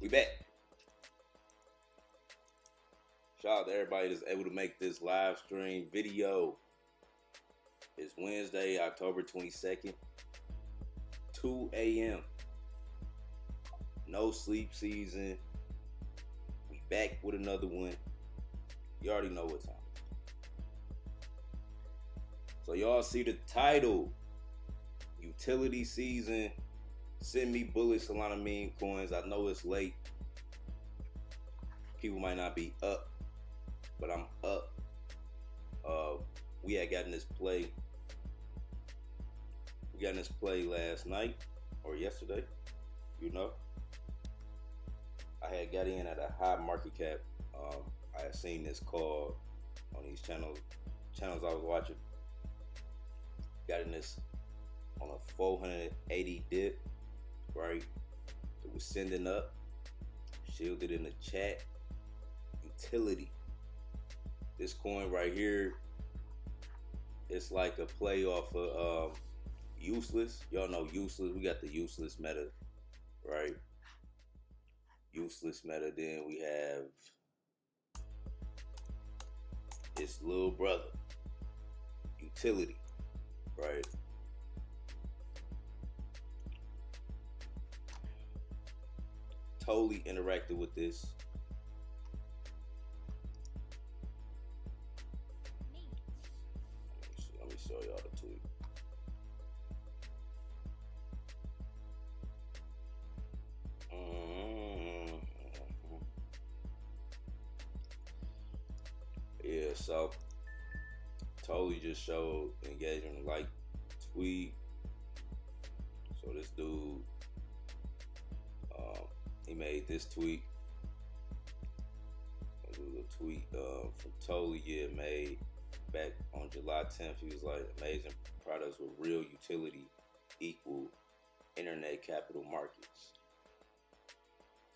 We back. Shout out to everybody that's able to make this live stream video. It's Wednesday, October 22nd, 2 a.m. No sleep season. We back with another one. You already know what time it is. So y'all see the title. Utility season. Send me bullish Solana meme coins. I know it's late. People might not be up, but I'm up. We had gotten this play. We got in this play last night or yesterday, you know. I had got in at a high market cap. I had seen this call on these channels I was watching. Got in this on a 480 dip, right? It was sending up, shielded in the chat. Utility. This coin right here, it's like a play off of useless. Y'all know useless. We got the useless meta, right? Useless meta. Then we have its little brother, utility, right? Totally interacted with this. Let me show y'all the tweet. Yeah, so totally just showed engagement, like tweet. So this dude, he made this tweet. The tweet from Totally made back on July 10th. He was like, amazing products with real utility equal internet capital markets.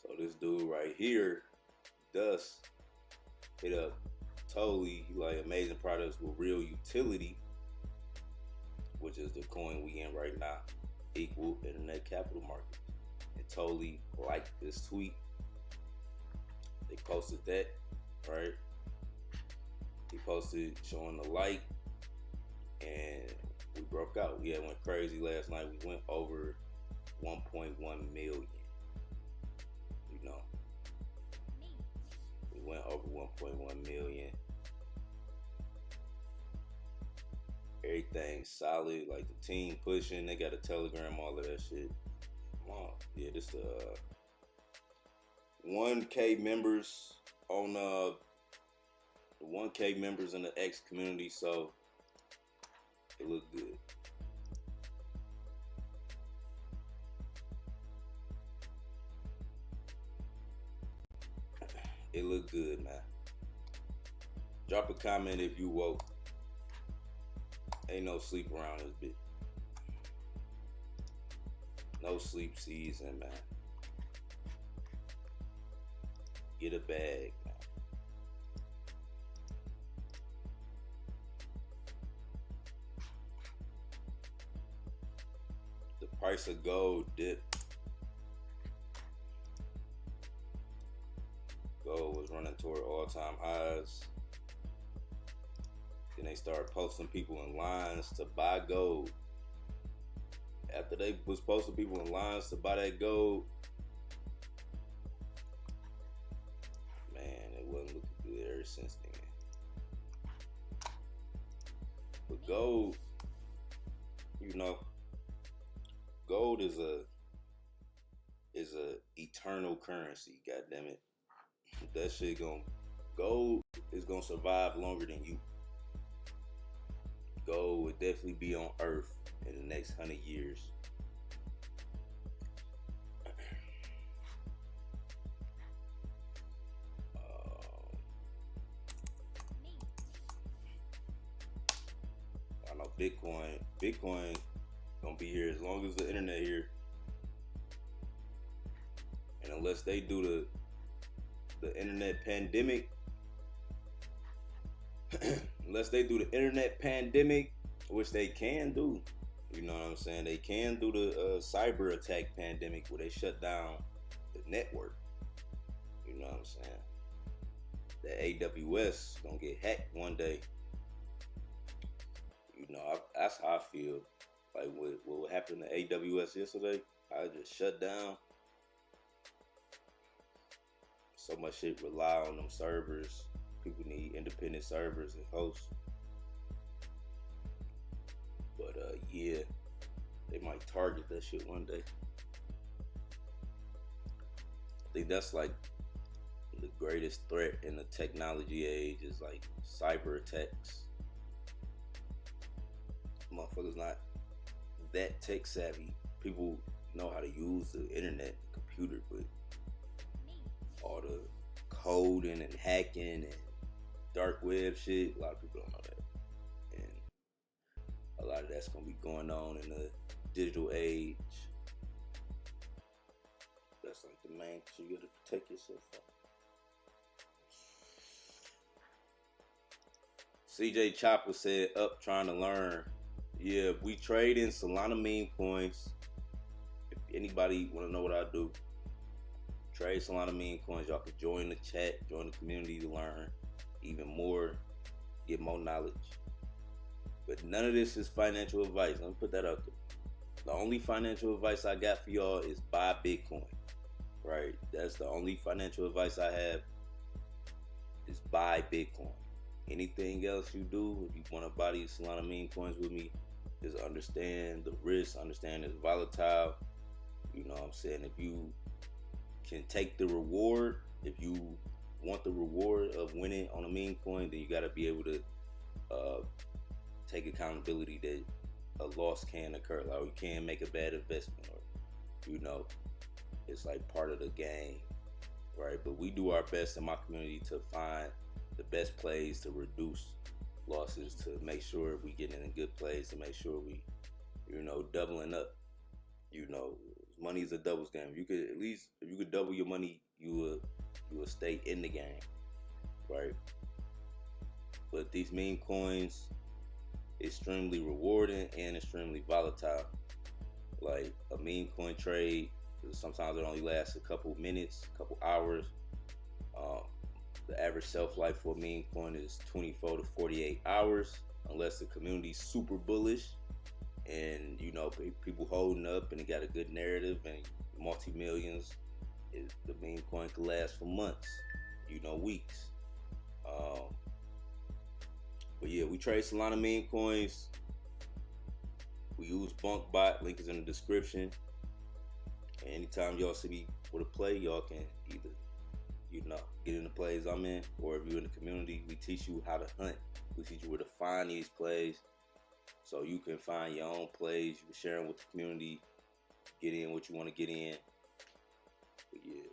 So this dude right here, Dust, hit up Totally. He like, amazing products with real utility, which is the coin we in right now, equal internet capital markets. And Totally liked this tweet. They posted that, right? He posted showing the light, and we broke out. We had went crazy last night. We went over 1.1 million. You know, we went over 1.1 million. Everything solid, like the team pushing. They got a Telegram, all of that shit. Come on, yeah, this the 1K members on the 1K members in the X community, so it looked good. It looked good, man. Drop a comment if you woke. Ain't no sleep around this bitch. No sleep season, man. Get a bag, man. The price of gold dipped. Gold was running toward all-time highs. Then they started posting people in lines to buy gold. After they was posting people in lines to buy that gold, man, it wasn't looking good ever since then. But gold, you know, gold is a eternal currency. God damn it, that shit gold is gonna survive longer than you. Gold would definitely be on Earth in the next 100 years. I know Bitcoin gonna be here as long as the internet here. And unless they do the internet pandemic, which they can do, you know what I'm saying? They can do the cyber attack pandemic where they shut down the network. You know what I'm saying? The AWS gonna get hacked one day. You know, that's how I feel. Like what happened to AWS yesterday, I just shut down. So much shit rely on them servers. People need independent servers and hosts. But yeah, they might target that shit one day. I think that's like the greatest threat in the technology age is like cyber attacks. Motherfuckers not that tech savvy. People know how to use the internet, the computer, but all the coding and hacking and dark web shit, a lot of people don't know that. And a lot of that's gonna be going on in the digital age. That's like the main shit you gotta protect yourself from. CJ Chopper said, up trying to learn. Yeah, we trade in Solana meme coins. If anybody want to know what I do, trade Solana meme coins. Y'all can join the chat, join the community to learn even more, get more knowledge. But none of this is financial advice. Let me put that out there. The only financial advice I got for y'all is buy Bitcoin. Right? That's the only financial advice I have is buy Bitcoin. Anything else you do, if you want to buy these Solana meme coins with me, just understand the risk, understand it's volatile. You know what I'm saying? If you can take the reward, if you want the reward of winning on a meme coin, then you got to be able to take accountability that a loss can occur. Like, you can make a bad investment, or, you know, it's like part of the game, right? But we do our best in my community to find the best plays to reduce losses, to make sure we get in a good place, to make sure we, you know, doubling up. You know, money is a doubles game. You could at least, if you could double your money, you will stay in the game, right? But these meme coins, extremely rewarding and extremely volatile. Like a meme coin trade, sometimes it only lasts a couple minutes, a couple hours. The average shelf life for a meme coin is 24 to 48 hours, unless the community's super bullish and, you know, people holding up and it got a good narrative and multi-millions. The meme coin can last for months, you know, weeks. But yeah, we trade Solana meme coins. We use BunkBot. Link is in the description. And anytime y'all see me with a play, y'all can either, you know, get in the plays I'm in, or if you're in the community, we teach you how to hunt. We teach you where to find these plays, so you can find your own plays. You can share them with the community, get in what you want to get in. But yeah,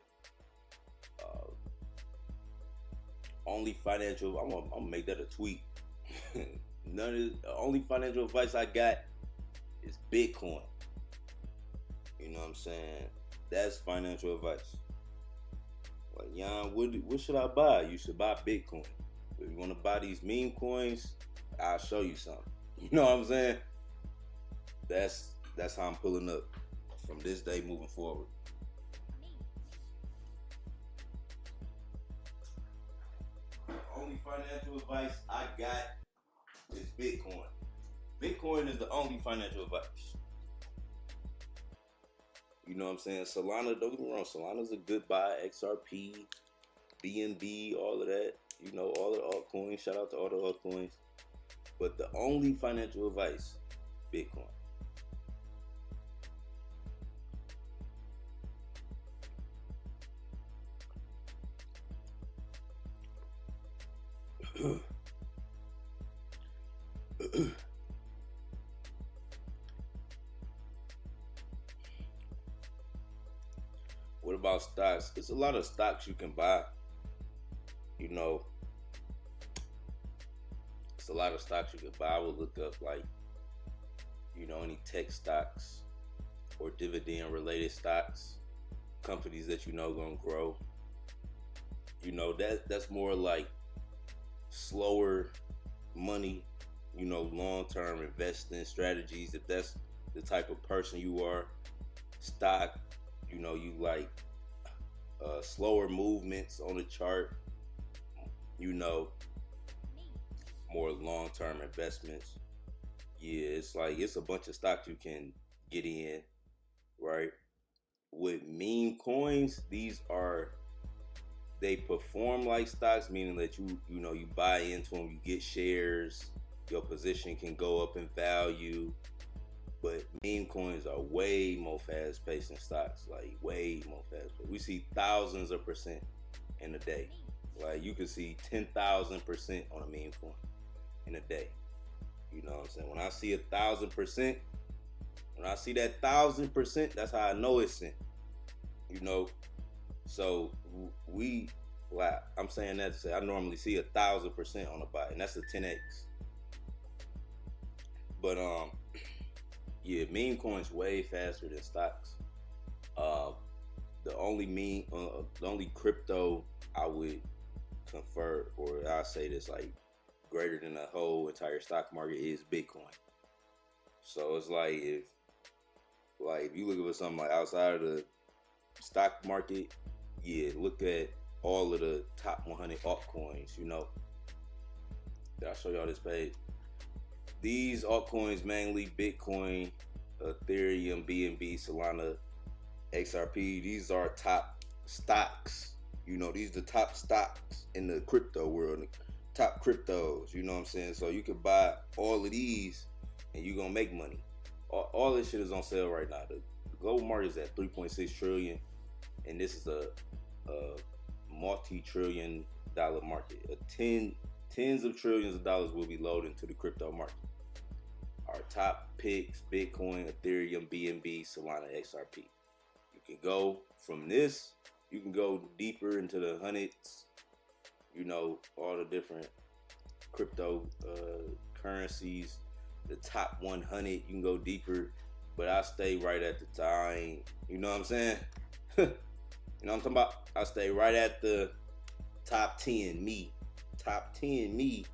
only financial. I'm gonna make that a tweet. The only financial advice I got is Bitcoin. You know what I'm saying? That's financial advice. Like, Yon, what should I buy? You should buy Bitcoin. If you want to buy these meme coins, I'll show you something. You know what I'm saying? That's how I'm pulling up from this day moving forward. Only financial advice I got is Bitcoin. Bitcoin is the only financial advice. You know what I'm saying? Solana, don't get me wrong, Solana's a good buy. XRP, BNB, all of that. You know, all the altcoins. Shout out to all the altcoins. But the only financial advice, Bitcoin. What about stocks? It's a lot of stocks you can buy. You know, it's a lot of stocks you can buy. I would look up, like, you know, any tech stocks or dividend related stocks, companies that you know gonna grow. You know, that's more like slower money, you know, long-term investing strategies. If that's the type of person you are, stock, you know, you like slower movements on the chart, you know, more long-term investments. Yeah, it's like it's a bunch of stocks you can get in, right? With meme coins, they perform like stocks, meaning that you buy into them, you get shares, your position can go up in value. But meme coins are way more fast paced than stocks, like way more fast paced. We see thousands of percent in a day. Like you can see 10,000% on a meme coin in a day. You know what I'm saying? When I see 1,000%, when I see that 1,000%, that's how I know it's in. You know, so I'm saying that to say I normally see 1,000% on a buy, and that's a 10x. But yeah, meme coins way faster than stocks. The only crypto I would confer, or I say this like greater than the whole entire stock market, is Bitcoin. So it's like if you look at something like outside of the stock market, yeah, look at all of the top 100 altcoins. You know, did I show y'all this page? These altcoins, mainly Bitcoin, Ethereum, BNB, Solana, XRP, these are top stocks. You know, these are the top stocks in the crypto world, top cryptos, you know what I'm saying? So you can buy all of these and you're going to make money. All this shit is on sale right now. The global market is at 3.6 trillion, and this is a multi-trillion dollar market. Tens of trillions of dollars will be loaded into the crypto market. Our top picks: Bitcoin, Ethereum, BNB, Solana, XRP. You can go from this, you can go deeper into the hundreds, you know, all the different crypto currencies, the top 100, you can go deeper, but I stay right at the time, you know what I'm saying? You know what I'm talking about? I stay right at the top 10, top 10, you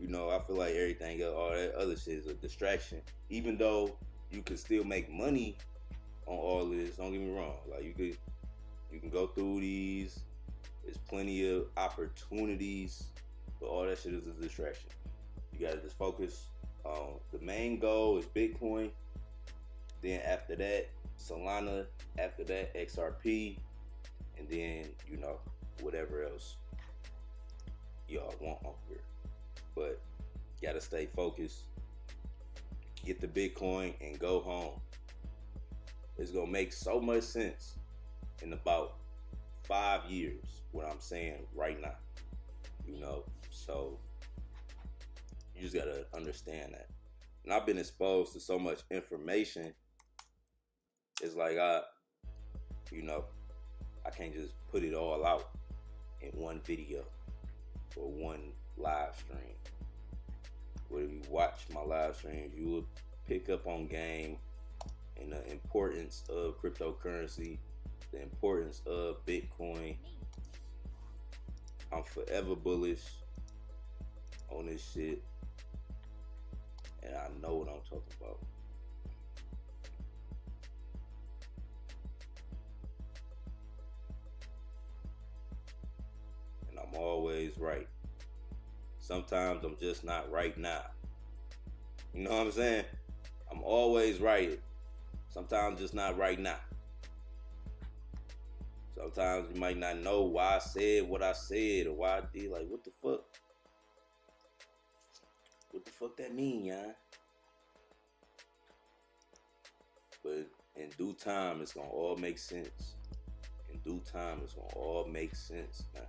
know. I feel like everything else, all that other shit is a distraction, even though you can still make money on all of this. Don't get me wrong, like you can go through these, there's plenty of opportunities, but all that shit is a distraction. You gotta just focus on the main goal is Bitcoin, then after that Solana, after that XRP, and then, you know, whatever else y'all want on here. But gotta stay focused, get the Bitcoin and go home. It's gonna make so much sense in about 5 years, what I'm saying right now, you know. So you just gotta understand that. And I've been exposed to so much information. It's like I can't just put it all out in one video or one live stream. But if you watch my live streams, you will pick up on game and the importance of cryptocurrency, the importance of Bitcoin. I'm forever bullish on this shit, and I know what I'm talking about. And I'm always right. Sometimes I'm just not right now. You know what I'm saying? I'm always right. Sometimes just not right now. Sometimes you might not know why I said what I said or why I did. Like, what the fuck? What the fuck that mean, y'all? But in due time, it's gonna all make sense. In due time, it's gonna all make sense, man.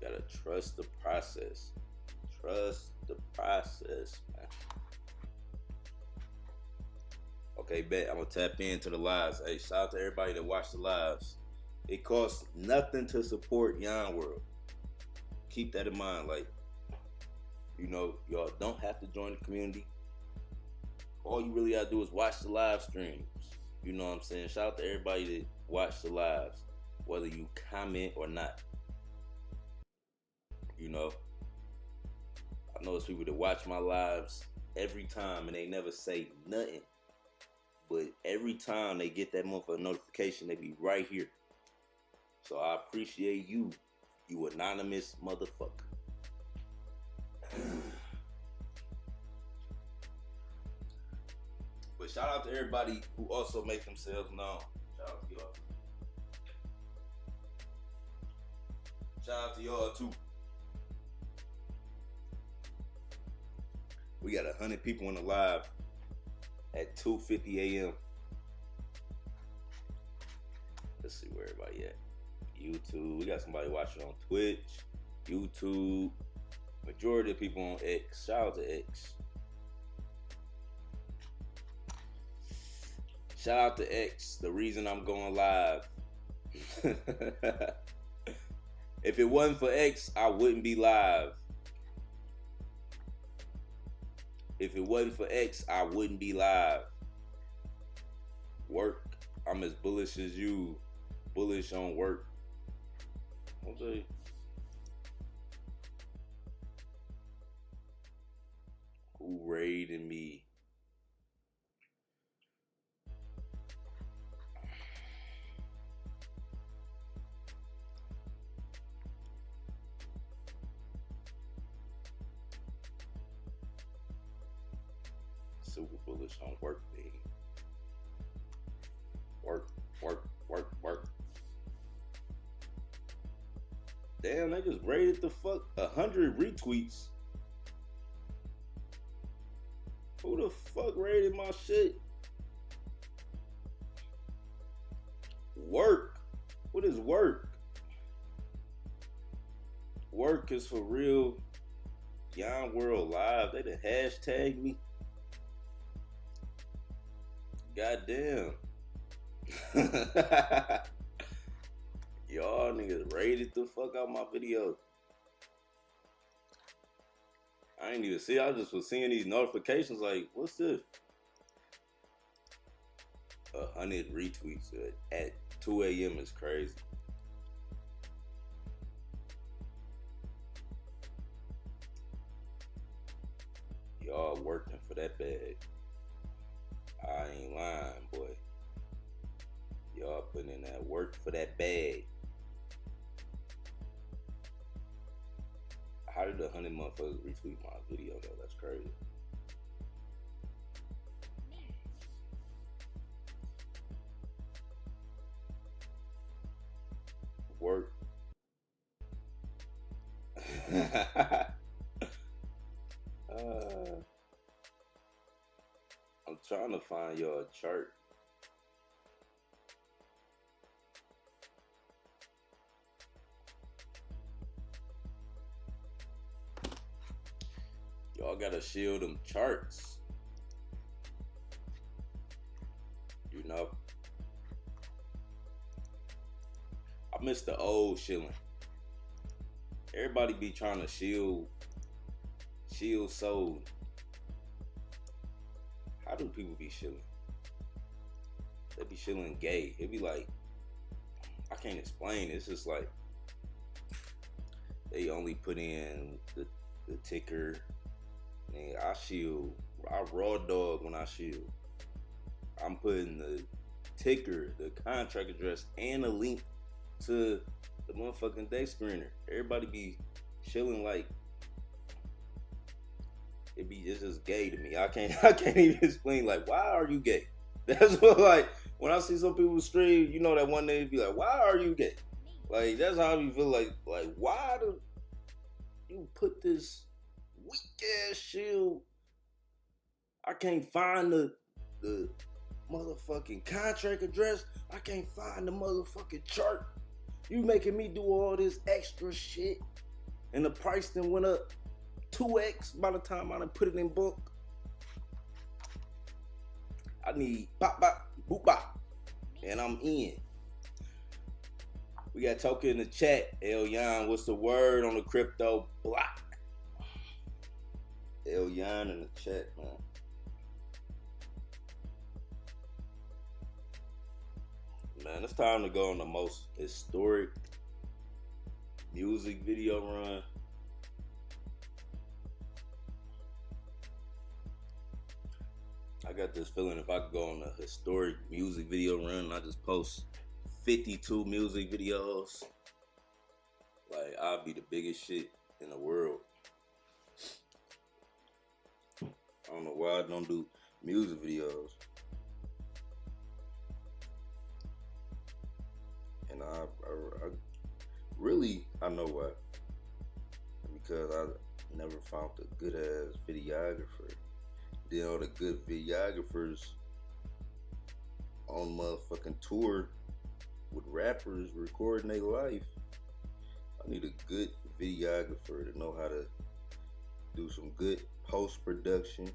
You gotta trust the process. Trust the process, man. Okay, bet. I'm gonna tap into the lives. Hey, shout out to everybody that watched the lives. It costs nothing to support Yon World. Keep that in mind. Like, you know, y'all don't have to join the community. All you really gotta do is watch the live streams. You know what I'm saying? Shout out to everybody that watched the lives, whether you comment or not. You know, I know there's people that watch my lives every time and they never say nothing. But every time they get that motherfucking notification, they be right here. So I appreciate you, you anonymous motherfucker. But shout out to everybody who also make themselves known. Shout out to y'all. Shout out to y'all too. We got 100 people on the live at 2:50 a.m. Let's see where everybody at. YouTube. We got somebody watching on Twitch, YouTube. Majority of people on X. Shout out to X. Shout out to X. The reason I'm going live. If it wasn't for X, I wouldn't be live. If it wasn't for X, I wouldn't be live. Work. I'm as bullish as you. Bullish on work. Okay. Who raided me? Super bullish on work day. Work. Damn, they just rated the fuck 100 retweets. Who the fuck rated my shit? Work. What is work? Work is for real. Yon World live. They done hashtag me. Goddamn. Y'all niggas rated the fuck out my video. I ain't even see. I just was seeing these notifications like, what's this? 100 retweets at 2 a.m. is crazy. Y'all working for that bag. I ain't lying, boy. Y'all putting in that work for that bag. How did 100 motherfuckers retweet my video though? That's crazy. Work. I'm trying to find y'all a chart. Y'all gotta shield them charts. You know? I miss the old shilling. Everybody be trying to shield sold. How do people be shilling? They be shilling gay. It be like, I can't explain it. It's just like they only put in the ticker. And I shield. I raw dog when I shield. I'm putting the ticker, the contract address, and a link to the motherfucking day screener. Everybody be shilling like it's just gay to me. I can't even explain like, why are you gay? That's what, like, when I see some people stream, you know, that one day be like, why are you gay? Like, that's how you feel like why do you put this weak ass shield? I can't find the motherfucking contract address. I can't find the motherfucking chart. You making me do all this extra shit, and the price then went up 2x by the time I done put it in book. I need bop bop boop bop, and I'm in. We got Toka in the chat. Yon, what's the word on the crypto block? Yon in the chat, man. Man, it's time to go on the most historic music video run. I got this feeling if I could go on a historic music video run, I just post 52 music videos. Like, I'll be the biggest shit in the world. I don't know why I don't do music videos. And I really, I know why. Because I never found a good ass videographer. Then all the good videographers on motherfucking tour with rappers recording their life. I need a good videographer to know how to do some good post-production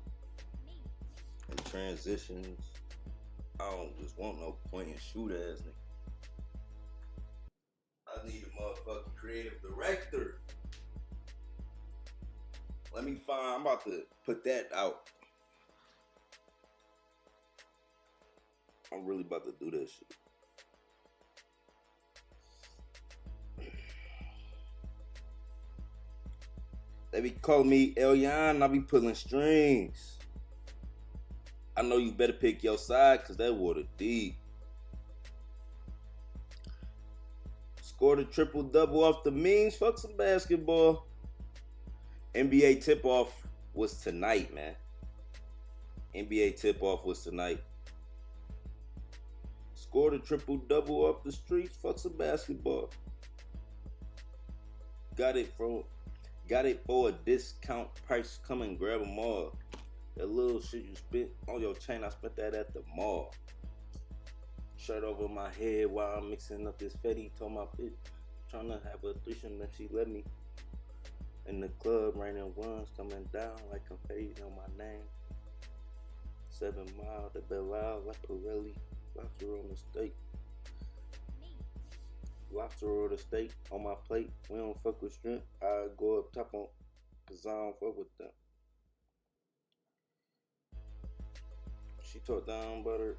and transitions. I don't just want no point and shoot ass nigga. I need a motherfucking creative director. Let me find, I'm about to put that out. I'm really about to do that shit. They be calling me Yon, I be pulling strings. I know you better pick your side, cause that water deep. Scored a triple-double off the memes, fuck some basketball. NBA tip-off was tonight, man. NBA tip-off was tonight. Scored a triple-double off the streets, fuck some basketball. Got it for a discount price, come and grab them all. That little shit you spent on your chain, I spent that at the mall. Shirt over my head while I'm mixing up this fetty. Told my bitch, trying to have a threesome and she let me. In the club, raining ones coming down like confetti on my name. 7 Mile to Belial, like Pirelli, lobster on the steak. Lobster or the steak on my plate. We don't fuck with shrimp. I go up top on, cause I don't fuck with them. She talked down about her.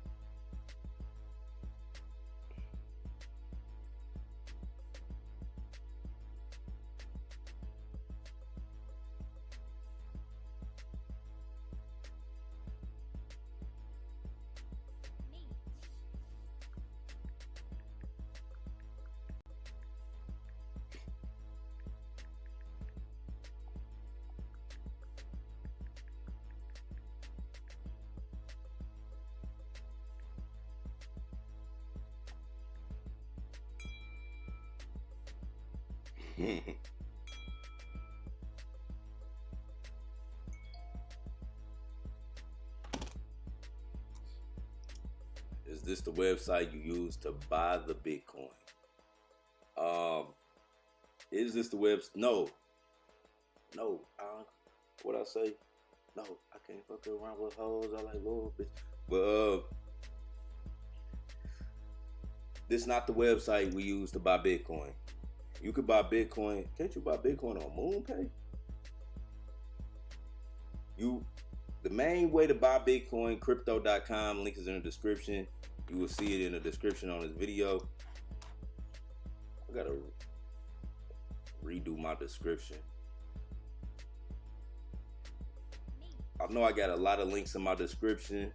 Is this the website you use to buy the Bitcoin? Is this the website? No. What I say? No, I can't fuck around with hoes. I like little bitch. But this not the website we use to buy Bitcoin. You could buy Bitcoin. Can't you buy Bitcoin on MoonPay? The main way to buy Bitcoin, crypto.com, link is in the description. You will see it in the description on this video. I gotta redo my description. I know I got a lot of links in my description.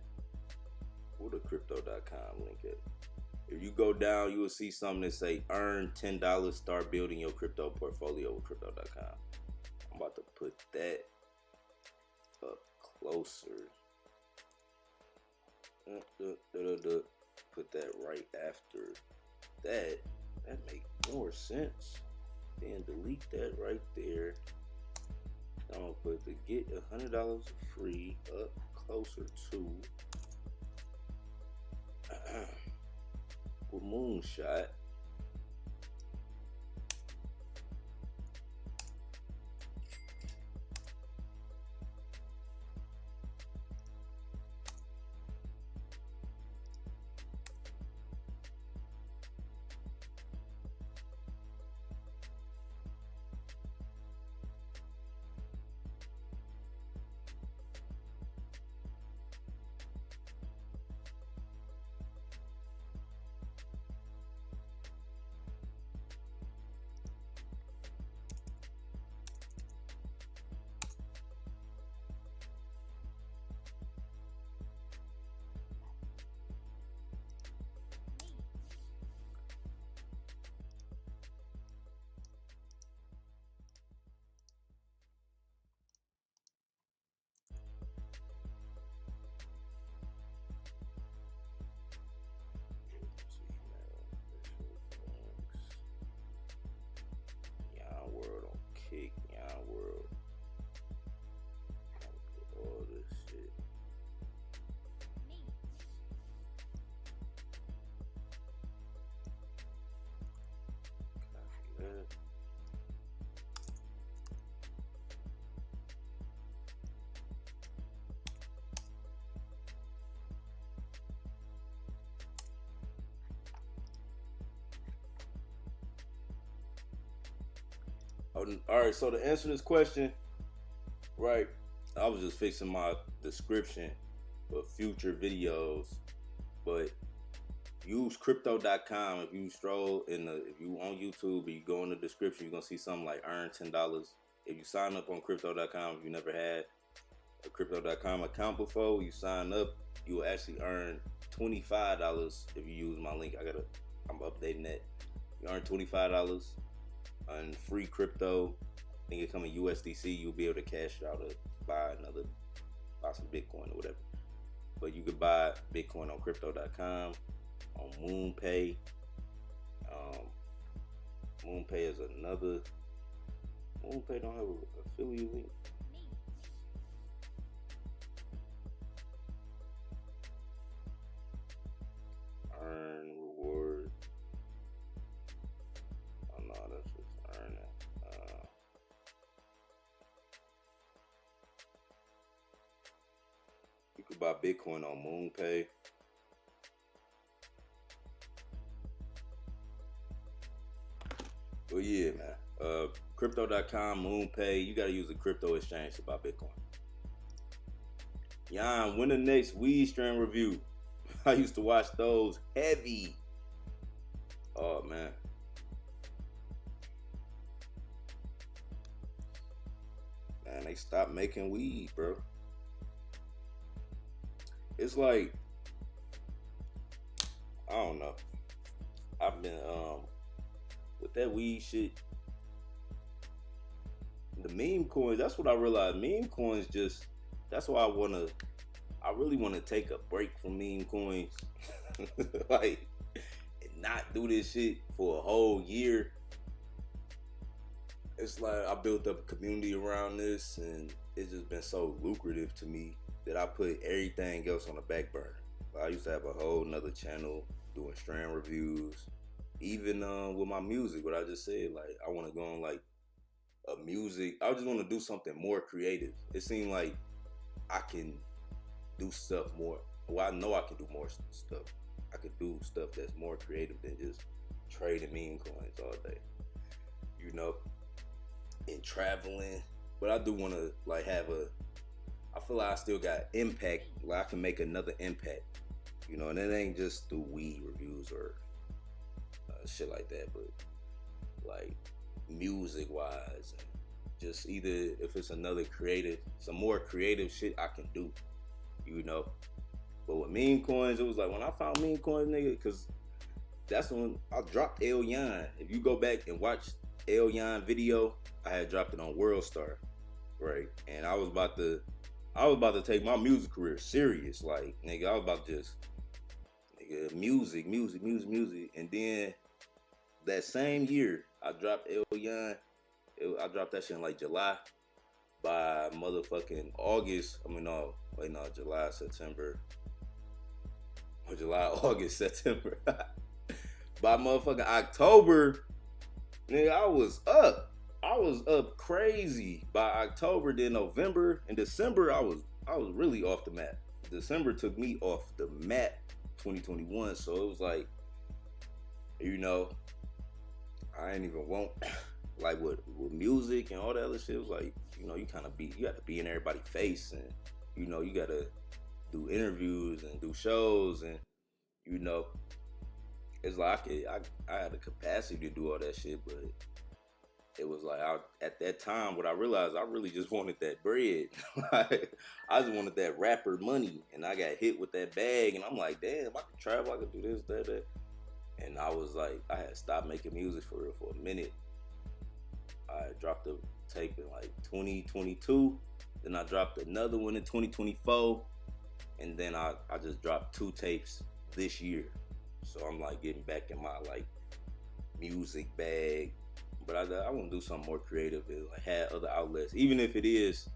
Where the crypto.com link at? If you go down, you will see something that say earn $10, start building your crypto portfolio with crypto.com. I'm about to put that up closer. Put that right after that. That make more sense. Then delete that right there. I'm gonna put the get $100 free up closer to with Moonshot. All right, so to answer this question, right, I was just fixing my description for future videos, but use crypto.com. If you stroll if you on YouTube and you go in the description, you're gonna see something like earn $10. If you sign up on crypto.com, if you never had a crypto.com account before, you sign up, you will actually earn $25 if you use my link. I'm updating that. You earn $25 on free crypto. I think it come in USDC. You'll be able to cash it out or buy some Bitcoin or whatever. But you could buy Bitcoin on crypto.com, on MoonPay. MoonPay is another. MoonPay don't have an affiliate link. Earn reward. Oh no, that's just earning. You could buy Bitcoin on MoonPay. Well, yeah, man. Crypto.com, MoonPay. You gotta use a crypto exchange to buy Bitcoin. Yon, when the next weed strain review? I used to watch those heavy. Oh man. Man, they stopped making weed, bro. It's like, I don't know. I've been with that weed shit. The meme coins, that's what I realized. Meme coins that's why I really want to take a break from meme coins. Like, and not do this shit for a whole year. It's like I built up a community around this, and it's just been so lucrative to me that I put everything else on the back burner. I used to have a whole nother channel doing strand reviews, even with my music. What I just said, like, I want to go on like a music. I just want to do something more creative. It seemed like I can do stuff more. Well, I know I can do more stuff. I could do stuff that's more creative than just trading meme coins all day, you know, and traveling. But I do want to like I feel like I still got impact. Like I can make another impact, you know, and it ain't just through weed reviews or shit like that, but like music wise, and just either if it's some more creative shit I can do, you know. But with meme coins, it was like when I found meme coins, nigga, because that's when I dropped El Yon. If you go back and watch El Yon video, I had dropped it on World Star, right? And I was about to take my music career serious, like, nigga. I was about to just, nigga, music, and then that same year I dropped El Yon. I dropped that shit in like July. By motherfucking August, July, September. Or July, August, September. By motherfucking October, nigga, I was up. I was up crazy by October. Then November and December, I was really off the map. December took me off the map 2021. So it was like, you know, I ain't even want like with music and all that other shit. It was like, you know, you gotta be in everybody's face, and you know, you gotta do interviews and do shows, and you know, it's like I had the capacity to do all that shit, but it was like at that time, what I realized, I really just wanted that bread. Like, I just wanted that rapper money, and I got hit with that bag, and I'm like, damn, I could travel, I could do this, that. And I was like, I had stopped making music for real for a minute. I dropped a tape in like 2022, then I dropped another one in 2024, and then I just dropped 2 tapes this year. So I'm like getting back in my like music bag, but I want to do something more creative and like have other outlets, even if it is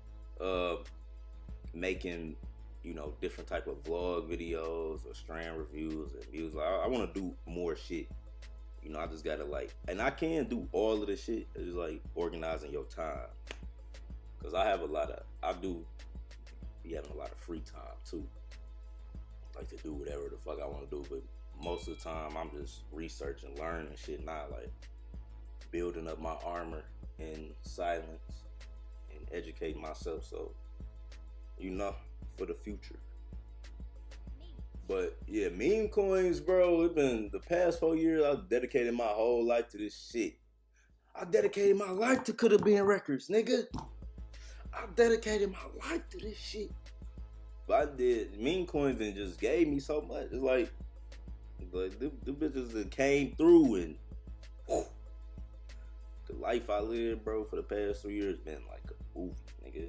making, you know, different type of vlog videos or strand reviews and music. I want to do more shit. You know, I just gotta like, and I can do all of the shit. It's like organizing your time, cause I do be having a lot of free time too. Like to do whatever the fuck I want to do, but most of the time I'm just researching, learning shit. Not like building up my armor in silence and educating myself, so for the future. But yeah, meme coins, bro. It's been the past 4 years. I've dedicated my whole life to this shit. I dedicated my life to Coulda Been Records, nigga. I dedicated my life to this shit. But I did. Meme coins and just gave me so much. It's like the bitches that came through and whew, the life I lived, bro, for the past 3 years been like a movie, nigga.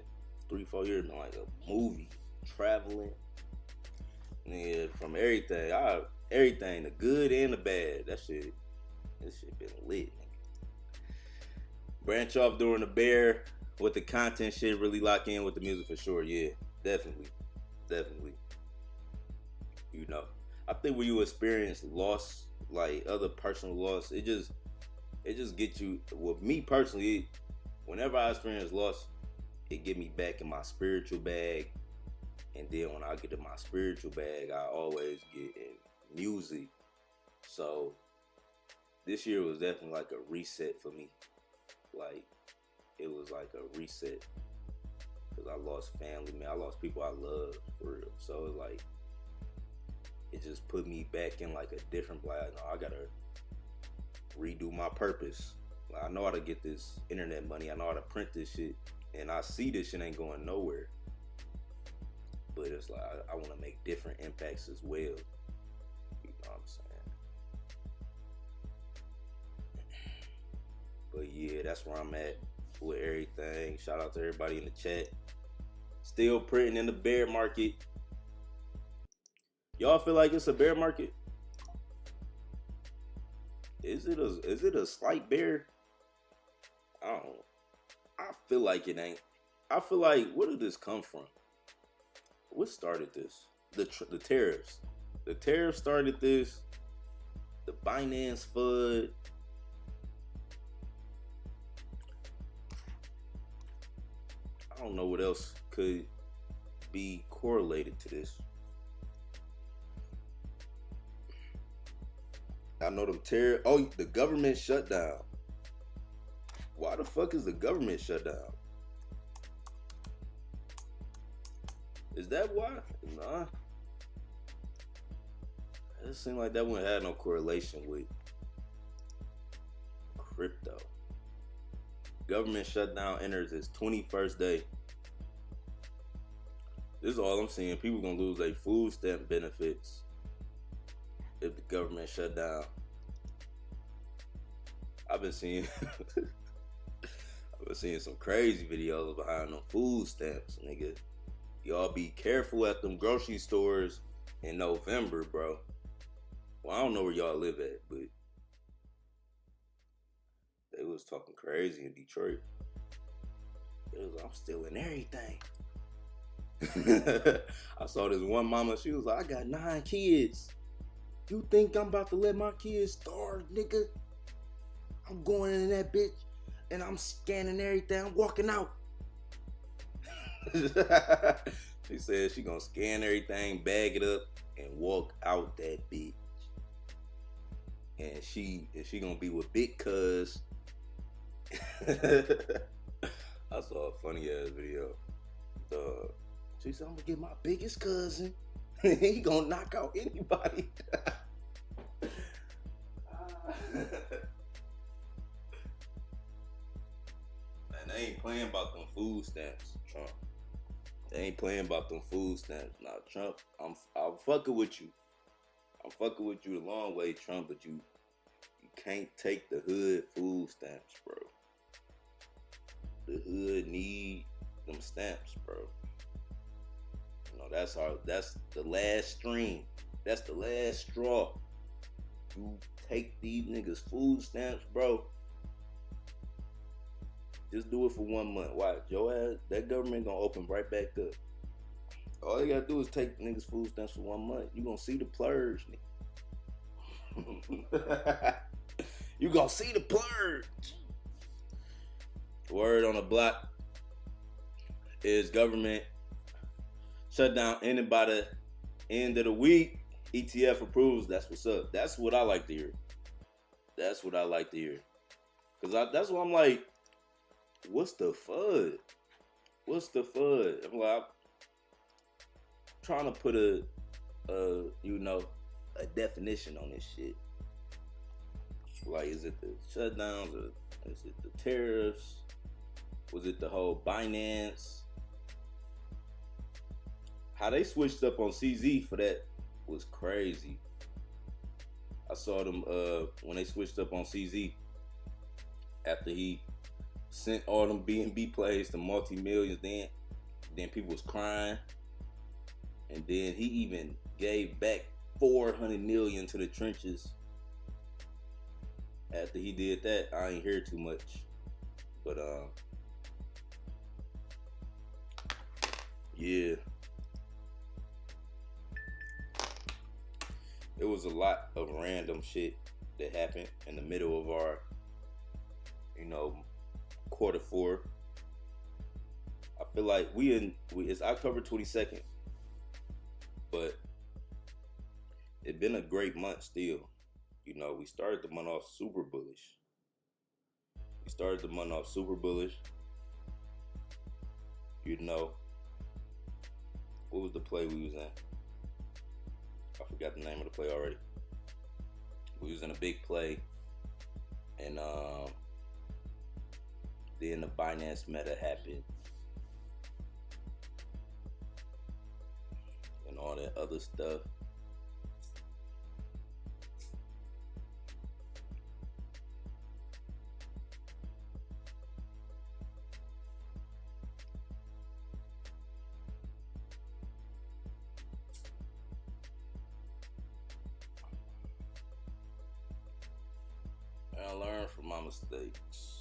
3-4 years been like a movie. Traveling. Nigga, from everything. Everything, the good and the bad. This shit been lit, nigga. Branch off during the bear with the content shit, really lock in with the music for sure. Yeah, definitely. I think when you experience loss, like other personal loss, it just gets you. With me personally, whenever I experience loss, it get me back in my spiritual bag. And then when I get in my spiritual bag, I always get in music. So this year was definitely like a reset for me. Like, it was like a reset. Because I lost family, man. I lost people I love, for real. So it's like, it just put me back in like a different black. No, I gotta redo my purpose. Like, I know how to get this internet money. I know how to print this shit. And I see this shit ain't going nowhere. But it's like, I want to make different impacts as well. You know what I'm saying? But yeah, that's where I'm at with everything. Shout out to everybody in the chat. Still printing in the bear market. Y'all feel like it's a bear market? Is it a slight bear? I don't know. I feel like it ain't. I feel like, where did this come from? What started this? The tariffs. The tariffs started this. The Binance FUD. I don't know what else could be correlated to this. I know them tariffs. Oh, the government shutdown. Why the fuck is the government shut down? Is that why? Nah. It seemed like that wouldn't have no correlation with crypto. Government shutdown enters its 21st day. This is all I'm seeing. People gonna lose their food stamp benefits if the government shut down. I've been seeing some crazy videos behind them food stamps, nigga. Y'all be careful at them grocery stores in November, bro. Well, I don't know where y'all live at, but they was talking crazy in Detroit. I'm stealing everything. I saw this one mama, she was like, I got 9 kids. You think I'm about to let my kids starve, nigga? I'm going in that bitch and I'm scanning everything. I'm walking out. She said she gonna scan everything, bag it up, and walk out that bitch. And she gonna be with Big Cuz. I saw a funny ass video. She said, I'm gonna get my biggest cousin. He gonna knock out anybody. Man, they ain't playing about them food stamps, Trump. They ain't playing about them food stamps. Nah, Trump, I'm fucking with you. I'm fucking with you the long way, Trump, but you can't take the hood food stamps, bro. The hood need them stamps, bro. You know, that's the last stream. That's the last straw. You take these niggas food stamps, bro. Just do it for 1 month. Watch, your ass, that government gonna open right back up. All you gotta do is take niggas food stamps for 1 month. You gonna see the plurge, nigga. You gonna see the plurge. Word on the block is government shutdown ended by the end of the week. ETF approves. That's what's up. That's what I like to hear. That's what I like to hear. That's why I'm like, what's the FUD? What's the FUD? I'm like, I'm trying to put a definition on this shit. Like, is it the shutdowns or is it the tariffs? Was it the whole Binance? How they switched up on CZ for that was crazy. I saw them when they switched up on CZ after he sent all them BNB plays to multi-millions. Then people was crying, and then he even gave back 400 million to the trenches. After he did that, I ain't hear too much, but yeah, it was a lot of random shit that happened in the middle of our, quarter four. I feel like it's October 22nd, but it's been a great month still. We started the month off super bullish. What was the play we was in? I forgot the name of the play already. We was in a big play, and then the Binance meta happened, and all that other stuff. I learned from my mistakes.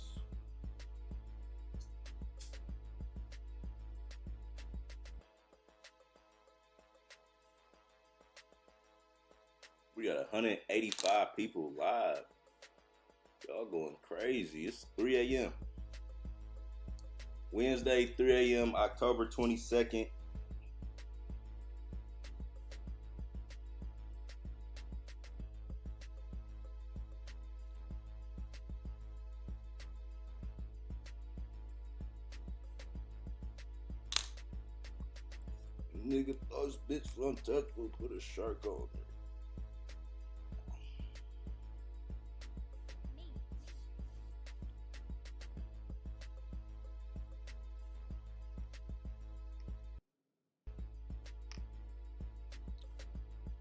We got 185 people live. Y'all going crazy. It's 3 a.m. Wednesday, 3 a.m., October 22nd. Nigga thought this bitch was untouchable, put a shark on her.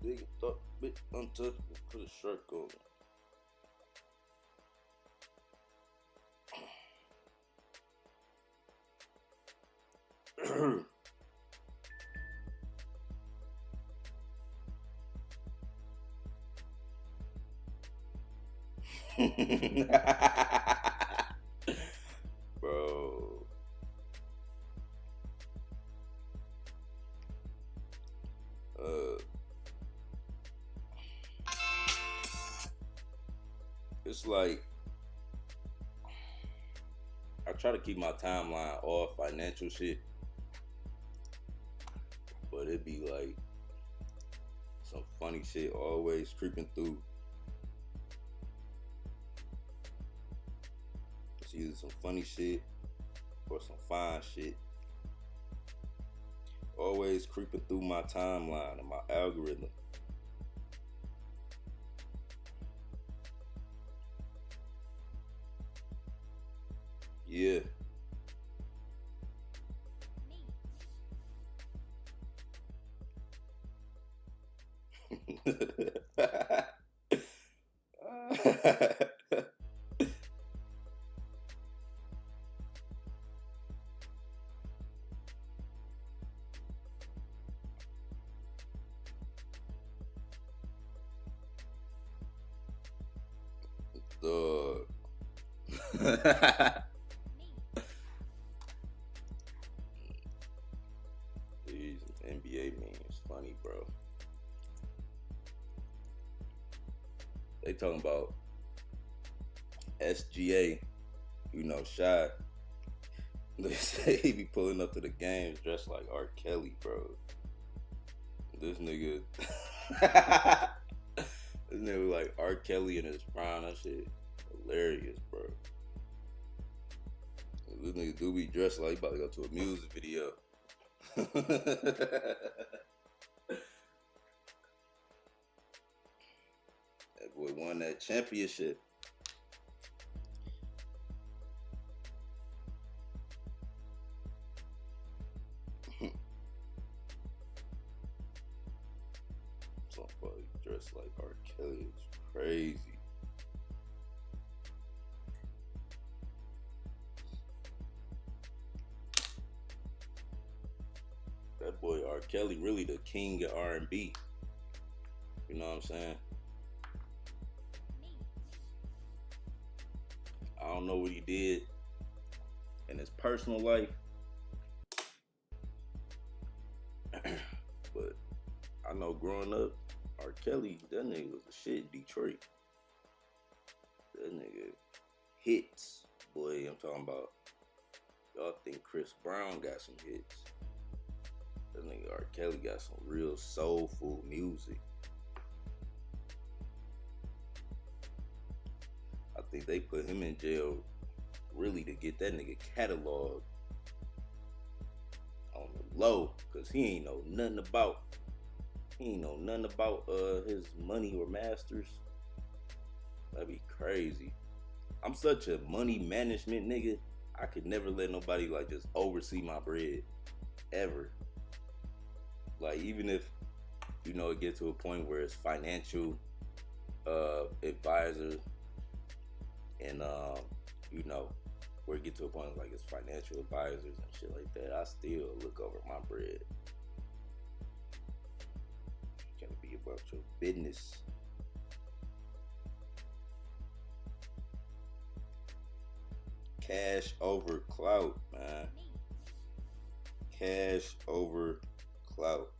Nigga thought bitch untouchable, put a shark on her. Bro. It's like I try to keep my timeline off financial shit, but it be like some funny shit always creeping through. It's either some funny shit or some fine shit. Always creeping through my timeline and my algorithm. Yeah. These NBA memes funny, bro. They talking about SGA, shot. They say he be pulling up to the games dressed like R. Kelly, bro. This nigga, this nigga like R. Kelly in his prime. That shit hilarious, bro. This nigga do be dressed like he about to go to a music video. That boy won that championship. Somebody dressed like R. Kelly is crazy. That boy R. Kelly really the king of R&B. You know what I'm saying? I don't know what he did in his personal life, but I know growing up, R. Kelly, that nigga was the shit in Detroit. That nigga hits, boy. I'm talking about. Y'all think Chris Brown got some hits? That nigga R. Kelly got some real soulful music. I think they put him in jail really to get that nigga catalog on the low, cause he ain't know nothing about his money or masters. That'd be crazy. I'm such a money management nigga. I could never let nobody like just oversee my bread ever. Like even if it gets to a point where it's financial advisor and where it get to a point like it's financial advisors and shit like that, I still look over my bread. Gotta be about your business. Cash over clout, man. Cash over clout.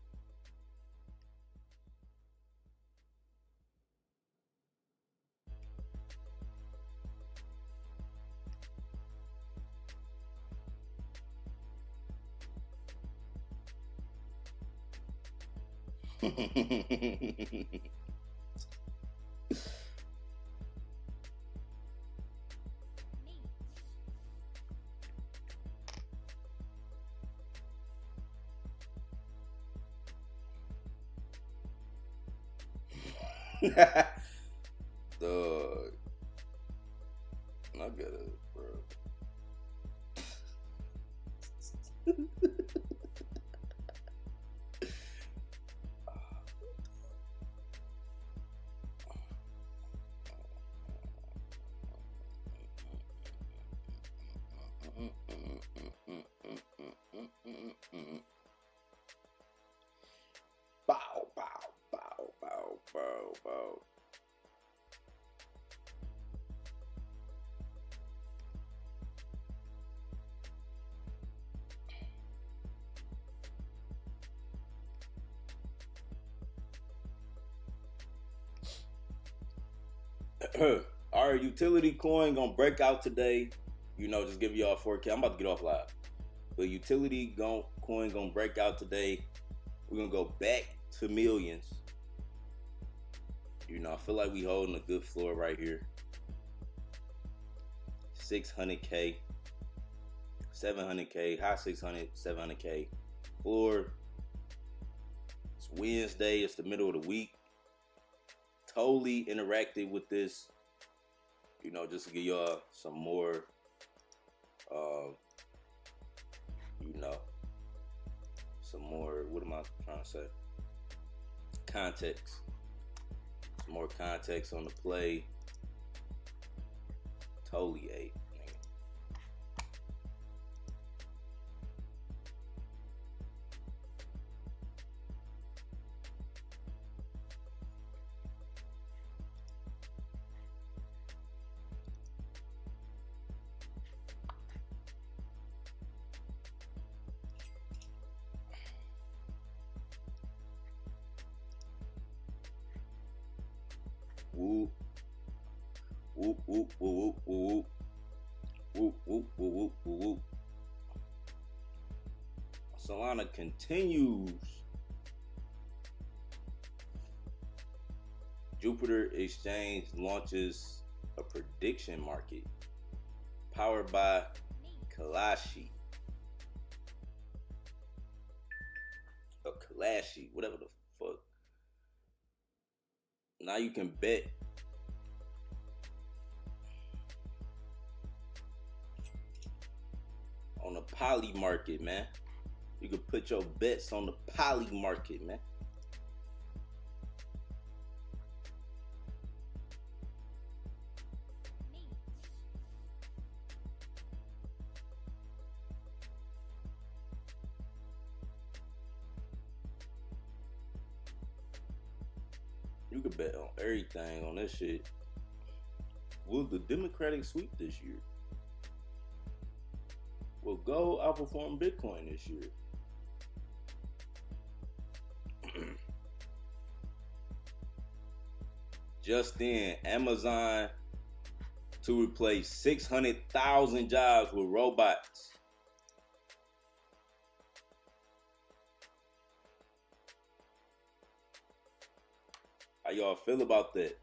Dog. I gotta, bro. Bow, bow, bow, bow, bow, bow. Our utility coin gonna break out today. Just give y'all a forecast. I'm about to get off live. The utility coin gonna break out today. We're gonna go back to millions. I feel like we holding a good floor right here. 600K, 700K, high 600, 700K. Floor. It's Wednesday. It's the middle of the week. Totally interacted with this. Just to give y'all some more, some more, what am I trying to say? Context. Some more context on the play. Totally ate. Whoop, whoop, whoop, whoop, whoop, whoop, whoop, whoop, whoop, whoop, whoop. Solana continues. Jupiter Exchange launches a prediction market powered by Kalashi. Or Kalashi, whatever the fuck. Now you can bet on the poly market, man. You can put your bets on the poly market, man. You can bet on everything on this shit. Will the Democratic sweep this year? Will gold outperform Bitcoin this year? Just then, Amazon to replace 600,000 jobs with robots. How y'all feel about that?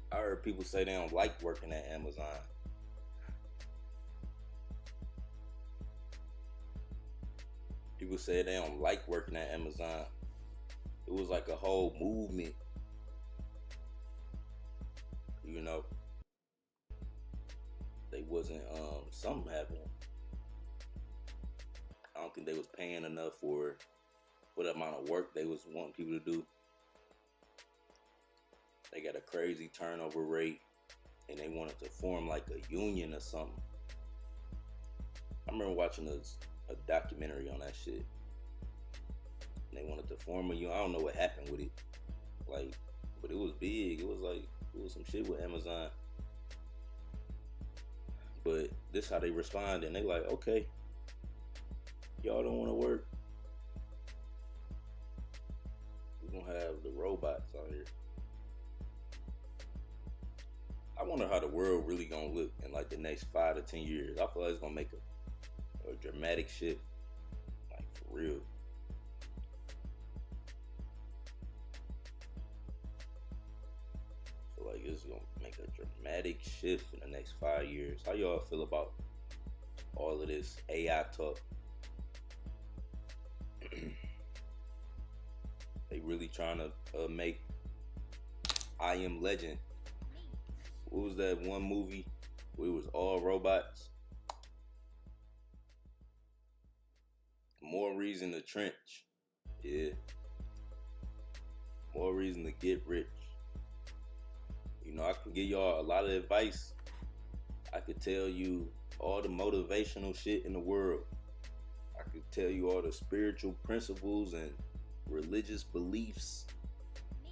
I heard people say they don't like working at Amazon. People say they don't like working at Amazon. It was like a whole movement. You know, they wasn't, something happened. I don't think they was paying enough for the amount of work they was wanting people to do. They got a crazy turnover rate, and they wanted to form like a union or something. I remember watching a documentary on that shit. And they wanted to form a union. I don't know what happened with it, like, but it was big. It was some shit with Amazon. But this how they respond, and they like, okay, y'all don't want to work. We're gonna have the robots out here. I wonder how the world really gonna look in like the next 5 to 10 years. I feel like it's gonna make a dramatic shift, like for real. I feel like it's gonna make a dramatic shift in the next 5 years. How y'all feel about all of this AI talk? They really trying to make I Am Legend. What was that one movie where it was all robots? More reason to trench. Yeah. More reason to get rich. You know, I can give y'all a lot of advice. I could tell you all the motivational shit in the world. I could tell you all the spiritual principles and religious beliefs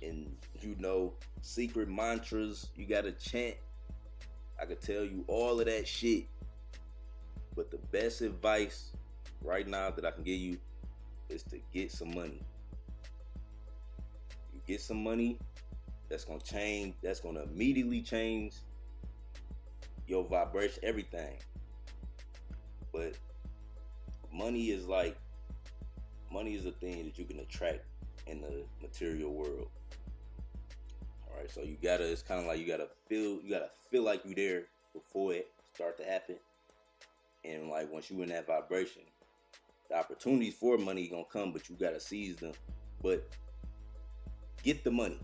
and, you know, secret mantras you gotta chant. I could tell you all of that shit. But the best advice right now that I can give you is to get some money. You get some money, that's gonna change, that's gonna immediately change your vibration, everything. But money is a thing that you can attract in the material world. All right, so it's kind of like you gotta feel like you're there before it start to happen. And like once you in that vibration, the opportunities for money gonna come, but you gotta seize them. But get the money.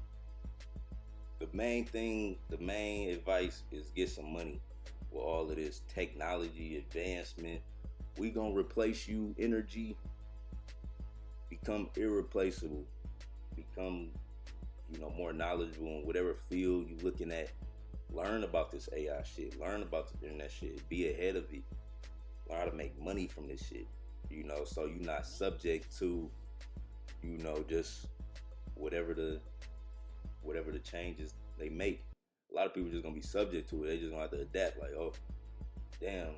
The main advice is get some money. With all of this technology advancement, we gonna replace you. Energy, become irreplaceable. Become, you know, more knowledgeable in whatever field you looking at. Learn about this AI shit. Learn about the internet shit. Be ahead of it. Learn how to make money from this shit. You know, so you're not subject to, you know, just whatever the changes they make. A lot of people just gonna be subject to it. They just gonna have to adapt. Like, oh, damn,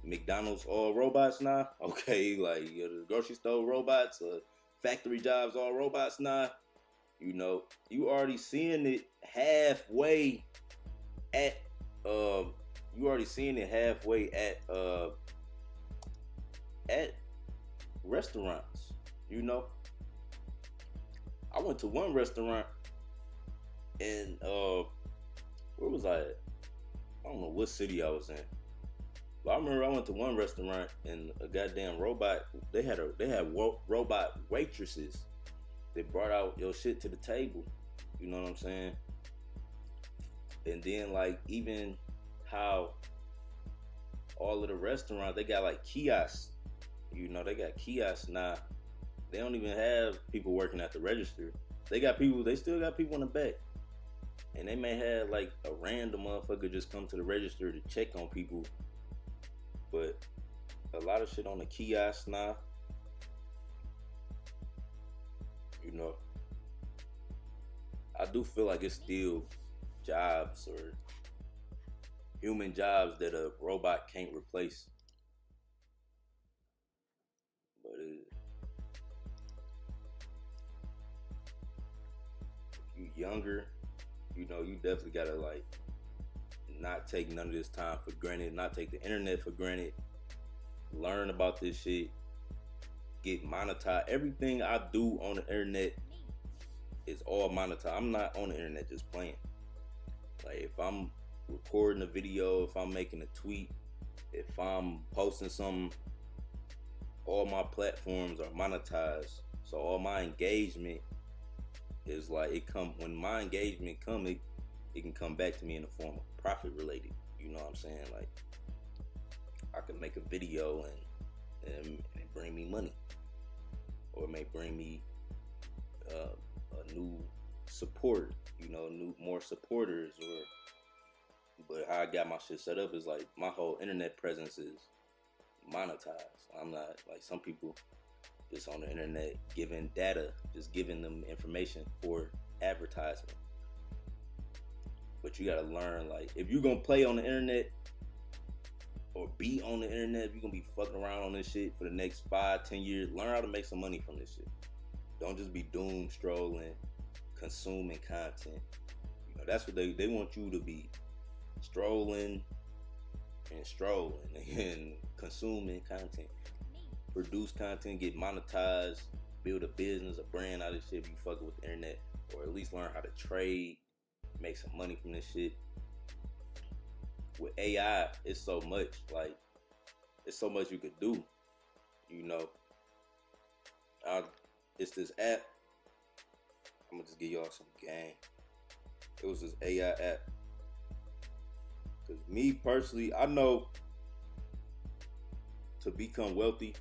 McDonald's all robots now. Okay, like the grocery store robots, factory jobs all robots now. You know, you already seeing it halfway at you already seeing it halfway at restaurants. You know, I went to one restaurant and where was I at? I don't know what city I was in. But I remember I went to one restaurant and a goddamn robot. They had robot waitresses that brought out your shit to the table. You know what I'm saying? And then like even how all of the restaurants, they got like kiosks. You know, they got kiosks now. They don't even have people working at the register. They still got people in the back. And they may have like a random motherfucker just come to the register to check on people. But a lot of shit on the kiosk now. You know, I do feel like it's still jobs or human jobs that a robot can't replace. But if you younger, you know, you definitely gotta like not take none of this time for granted, not take the internet for granted, learn about this shit, get monetized. Everything I do on the internet is all monetized. I'm not on the internet just playing. Like if I'm recording a video, if I'm making a tweet, if I'm posting something, all my platforms are monetized. So all my engagement is like when my engagement come, it can come back to me in the form of profit related. You know what I'm saying? Like I can make a video and it bring me money, or it may bring me a new support. You know, more supporters. But how I got my shit set up is like my whole internet presence is monetized. I'm not like some people just on the internet giving data, just giving them information for advertisement. But you gotta learn, like, if you're gonna play on the internet or be on the internet, if you're gonna be fucking around on this shit for the next 5-10 years, learn how to make some money from this shit. Don't just be doom strolling, consuming content. You know, that's what they want you to be, strolling and consuming content. Produce content, get monetized, build a business, a brand out of this shit if you fucking with the internet, or at least learn how to trade, make some money from this shit. With AI, it's so much, like, it's so much you could do, you know. It's this app, I'm gonna just give y'all some game. It was this AI app. Cause me personally, I know to become wealthy,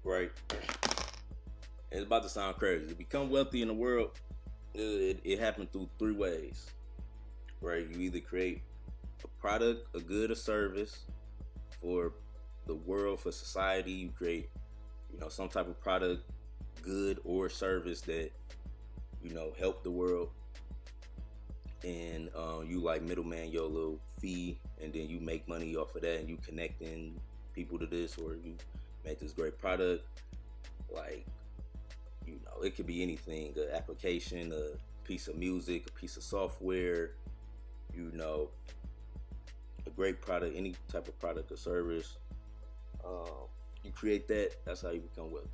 right? It's about to sound crazy. To become wealthy in the world, it happened through 3 ways, right? You either create a product, a good, or service for the world, for society. You create, you know, some type of product, good, or service that, you know, help the world. And you like middleman your little fee, and then you make money off of that, and you connecting people to this, or you make this great product. Like, you know, it could be anything, an application, a piece of music, a piece of software, you know, a great product, any type of product or service. You create that, that's how you become wealthy.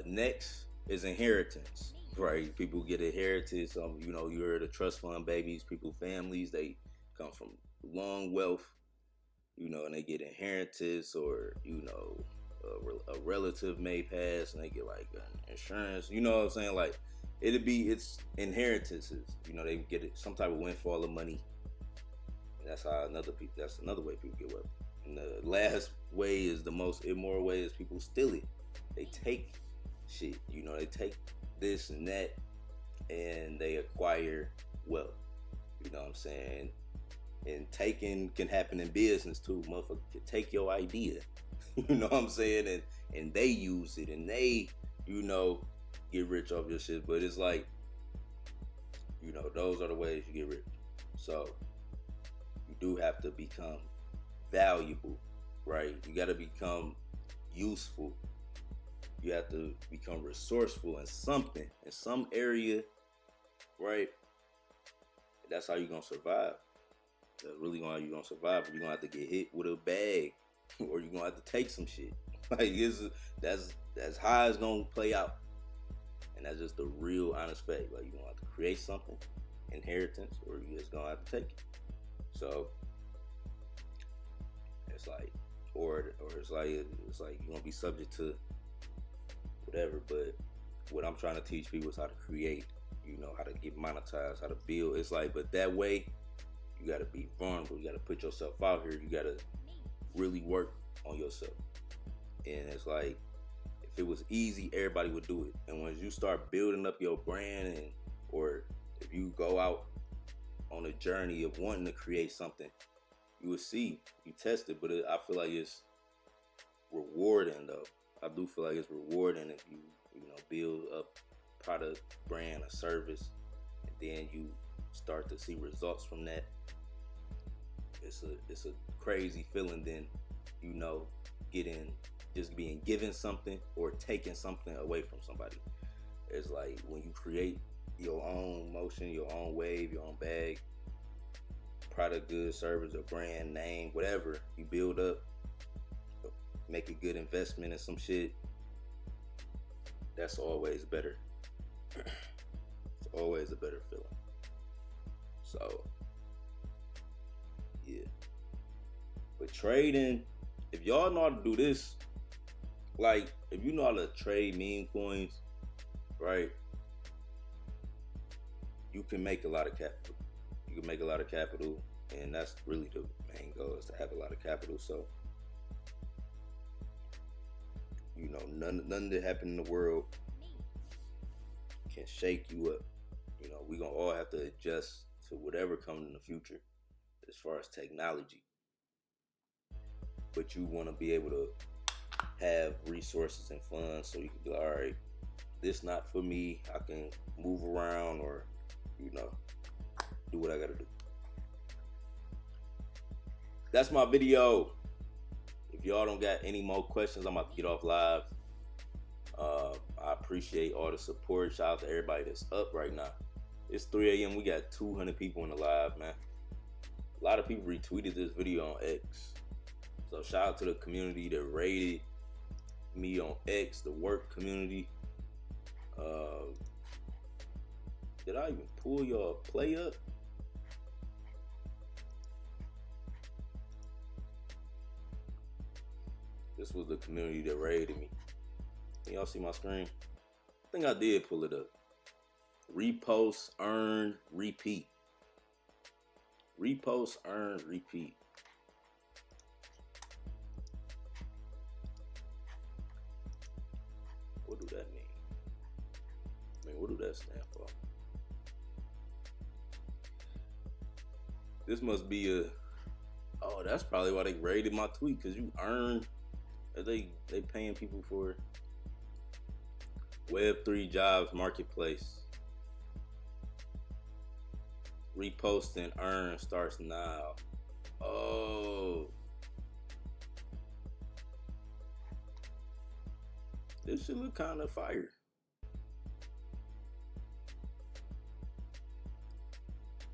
Next is inheritance. Right, people get inheritance. You know, you heard of trust fund babies, people, families, they come from long wealth, you know, and they get inheritance, or, you know, a relative may pass and they get like an insurance. You know what I'm saying? Like, it's inheritances. You know, they get some type of windfall of money. And that's another way people get wealthy. And the last way is the most immoral way, is people steal it. They take shit. You know, they take this and that, and they acquire wealth. You know what I'm saying? And taking can happen in business too. Motherfucker can take your idea, you know what I'm saying, and they use it, and they, you know, get rich off your shit. But it's like, you know, those are the ways you get rich. So you do have to become valuable, right? You got to become useful. You have to become resourceful in something, in some area, right? that's how you're gonna survive. That's really how you're gonna survive. You're gonna have to get hit with a bag, or you're gonna have to take some shit. Like that's how it's gonna play out, and that's just the real honest fact. Like you're gonna have to create something, inheritance, or you just gonna have to take it. So it's like, or it's like you're gonna be subject to whatever. But what I'm trying to teach people is how to create. You know, how to get monetized, how to build. It's like, but that way, you gotta be vulnerable. You gotta put yourself out here. You gotta really work on yourself. And it's like, if it was easy, everybody would do it. And once you start building up your brand, or if you go out on a journey of wanting to create something, you will see, you test it. But I feel like it's rewarding though. I do feel like it's rewarding if you build up product, brand, a service, and then you start to see results from that. It's a crazy feeling than being given something or taking something away from somebody. It's like when you create your own motion, your own wave, your own bag, product, good, service, or brand name, whatever you build up, make a good investment in some shit, that's always better. It's always a better feeling. So yeah, but trading, if y'all know how to do this, like if you know how to trade meme coins, right, you can make a lot of capital. You can make a lot of capital, and that's really the main goal, is to have a lot of capital. So none that happen in the world can shake you up. We gonna all have to adjust to whatever comes in the future as far as technology. But you want to be able to have resources and funds so you can be like, all right, this not for me. I can move around, or do what I gotta do. That's my video. If y'all don't got any more questions, I'm about to get off live. I appreciate all the support. Shout out to everybody that's up right now. It's 3 a.m. We got 200 people in the live, man. A lot of people retweeted this video on X. So shout out to the community that rated me on X, the work community. Did I even pull your play up? This was the community that rated me. Can y'all see my screen? I think I did pull it up. Repost, earn, repeat. Repost, earn, repeat. What do that mean? What do that stand for? This must be a... Oh, that's probably why they rated my tweet, because you earn... They paying people for Web3 jobs marketplace. Repost and earn starts now. Oh, this should look kind of fire.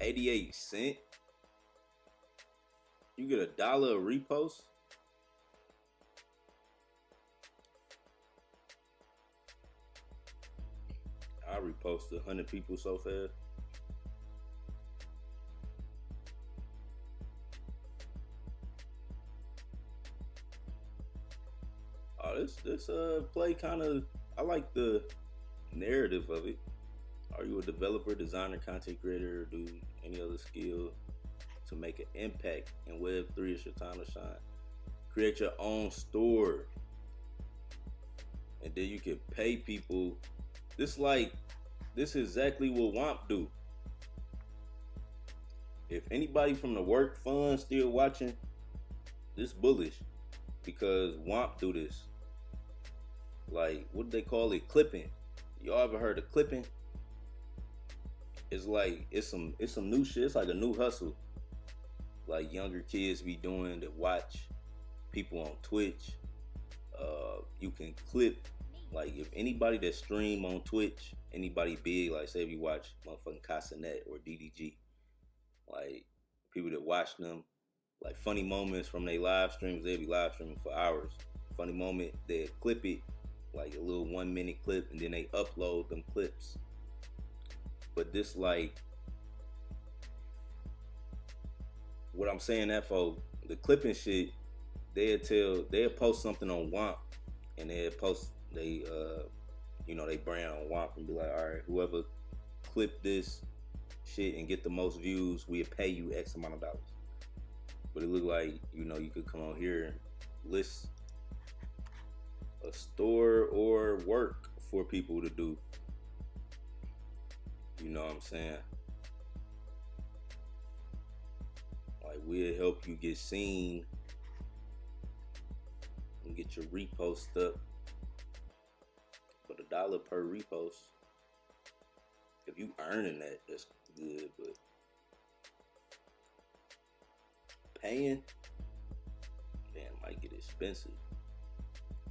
$0.88. You get $1 a repost. I reposted 100 people so fast. Oh, this play kind of, I like the narrative of it. Are you a developer, designer, content creator, or do any other skill to make an impact in Web3? It's your time to shine. Create your own store, and then you can pay people. This is exactly what WOMP do. If anybody from the work fund still watching, this bullish, because WOMP do this. Like, what do they call it? Clipping. Y'all ever heard of clipping? It's like, it's some new shit. It's like a new hustle. Like younger kids be doing that watch people on Twitch. You can clip. Like, if anybody that stream on Twitch, anybody big, like say if you watch motherfucking Casanet or DDG, Like people that watch them, like funny moments from their live streams. They'll be live streaming for hours. Funny moment, they clip it, like a little 1 minute clip, and then they upload them clips. But this, like, what I'm saying that for, the clipping shit, they'll post something on WAMP, and they'll post they brand on WAMP and be like, all right, whoever clip this shit and get the most views, we'll pay you X amount of dollars. But it look like, you could come on here and list a store or work for people to do. You know what I'm saying? Like, we'll help you get seen and get your repost up. But $1 per repost, if you earning that, that's good. But paying, man, might get expensive.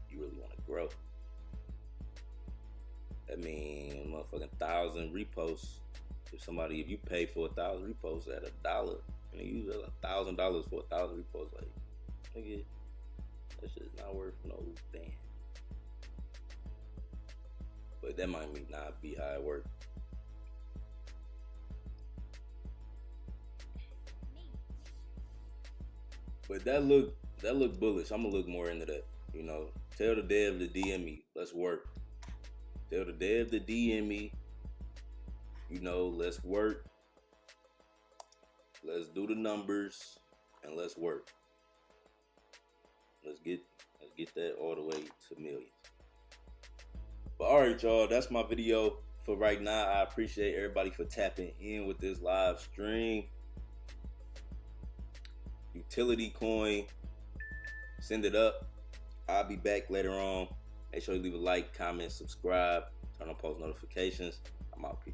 You really want to grow. That mean motherfucking 1,000 reposts. If you pay for 1,000 reposts at $1, and you use $1,000 for 1,000 reposts, like, nigga, that shit's not worth no damn. But that might not be how it works. But that look bullish. I'm gonna look more into that. Tell the dev to DM me. Let's work. Tell the dev to DM me. Let's work. Let's do the numbers and let's work. Let's get that all the way to millions. But all right, y'all, that's my video for right now. I appreciate everybody for tapping in with this live stream. Utility coin, send it up. I'll be back later on. Make sure you leave a like, comment, subscribe, turn on post notifications. I'm out. Peace.